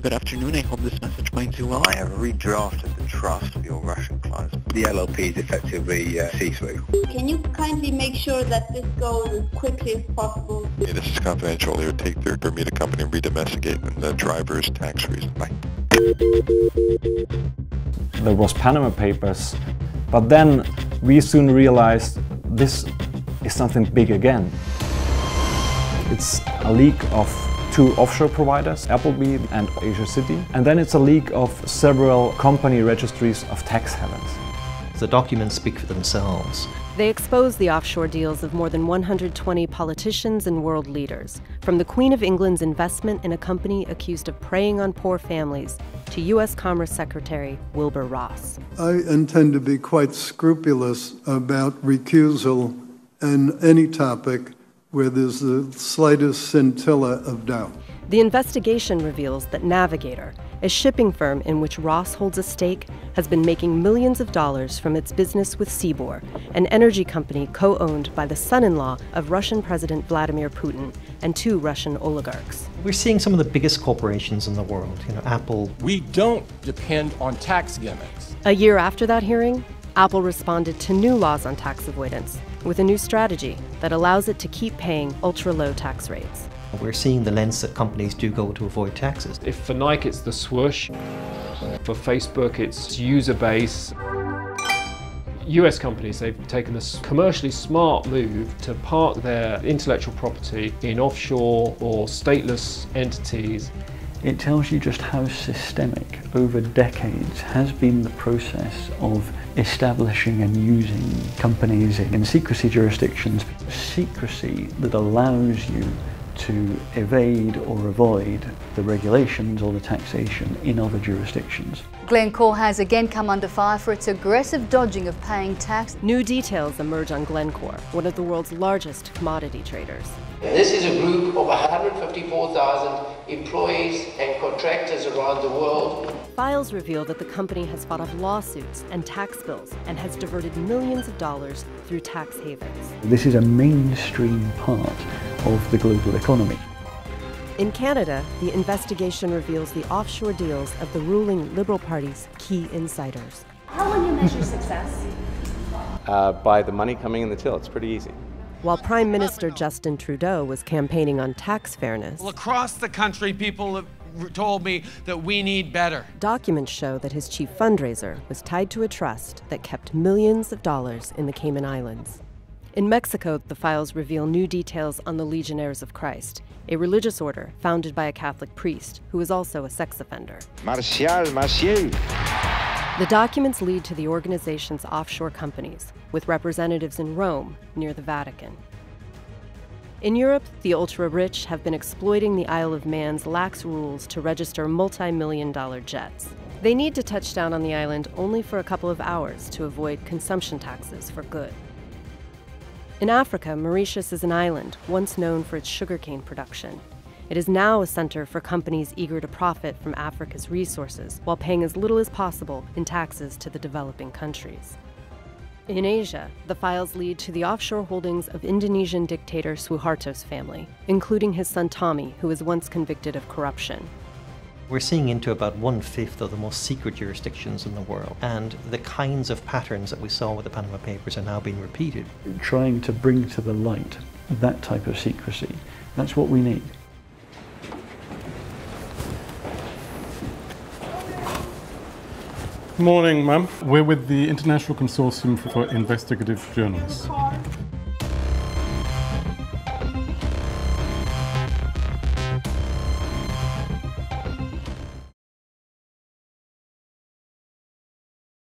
Good afternoon. I hope this message finds you well. I have redrafted the trust of your Russian clients. The LLP is effectively see-through. Can you kindly make sure that this goes as quickly as possible? Hey, this is confidential. It would take their Bermuda company and re-domesticate the driver's tax reason. Bye. There was Panama Papers, but then we soon realized this is something big again. It's a leak of two offshore providers, Appleby and Asia City, and then it's a leak of several company registries of tax havens. The documents speak for themselves. They expose the offshore deals of more than 120 politicians and world leaders, from the Queen of England's investment in a company accused of preying on poor families to U.S. Commerce Secretary Wilbur Ross. I intend to be quite scrupulous about recusal in any topic where there's the slightest scintilla of doubt. The investigation reveals that Navigator, a shipping firm in which Ross holds a stake, has been making millions of dollars from its business with Seabor, an energy company co-owned by the son-in-law of Russian President Vladimir Putin and two Russian oligarchs. We're seeing some of the biggest corporations in the world, Apple. We don't depend on tax gimmicks. A year after that hearing, Apple responded to new laws on tax avoidance with a new strategy that allows it to keep paying ultra-low tax rates. We're seeing the lengths that companies do go to avoid taxes. If for Nike it's the swoosh, for Facebook it's user base. US companies, they've taken this commercially smart move to park their intellectual property in offshore or stateless entities. It tells you just how systemic over decades has been the process of establishing and using companies in secrecy jurisdictions. Secrecy that allows you to evade or avoid the regulations or the taxation in other jurisdictions. Glencore has again come under fire for its aggressive dodging of paying tax. New details emerge on Glencore, one of the world's largest commodity traders. This is a group of 154,000 employees and contractors around the world. Files reveal that the company has fought off lawsuits and tax bills and has diverted millions of dollars through tax havens. This is a mainstream part of the global economy. In Canada, the investigation reveals the offshore deals of the ruling Liberal Party's key insiders. How will you measure success? By the money coming in the till. It's pretty easy. While Prime Minister Justin Trudeau was campaigning on tax fairness, well, across the country, people have told me that we need better. Documents show that his chief fundraiser was tied to a trust that kept millions of dollars in the Cayman Islands. In Mexico, the files reveal new details on the Legionnaires of Christ, a religious order founded by a Catholic priest who is also a sex offender. Martial, Martial. The documents lead to the organization's offshore companies, with representatives in Rome, near the Vatican. In Europe, the ultra-rich have been exploiting the Isle of Man's lax rules to register multi-million-dollar jets. They need to touch down on the island only for a couple of hours to avoid consumption taxes for good. In Africa, Mauritius is an island once known for its sugarcane production. It is now a center for companies eager to profit from Africa's resources while paying as little as possible in taxes to the developing countries. In Asia, the files lead to the offshore holdings of Indonesian dictator Suharto's family, including his son Tommy, who was once convicted of corruption. We're seeing into about 1/5 of the most secret jurisdictions in the world, and the kinds of patterns that we saw with the Panama Papers are now being repeated. Trying to bring to the light that type of secrecy, that's what we need. Morning, ma'am. We're with the International Consortium for Investigative Journalists.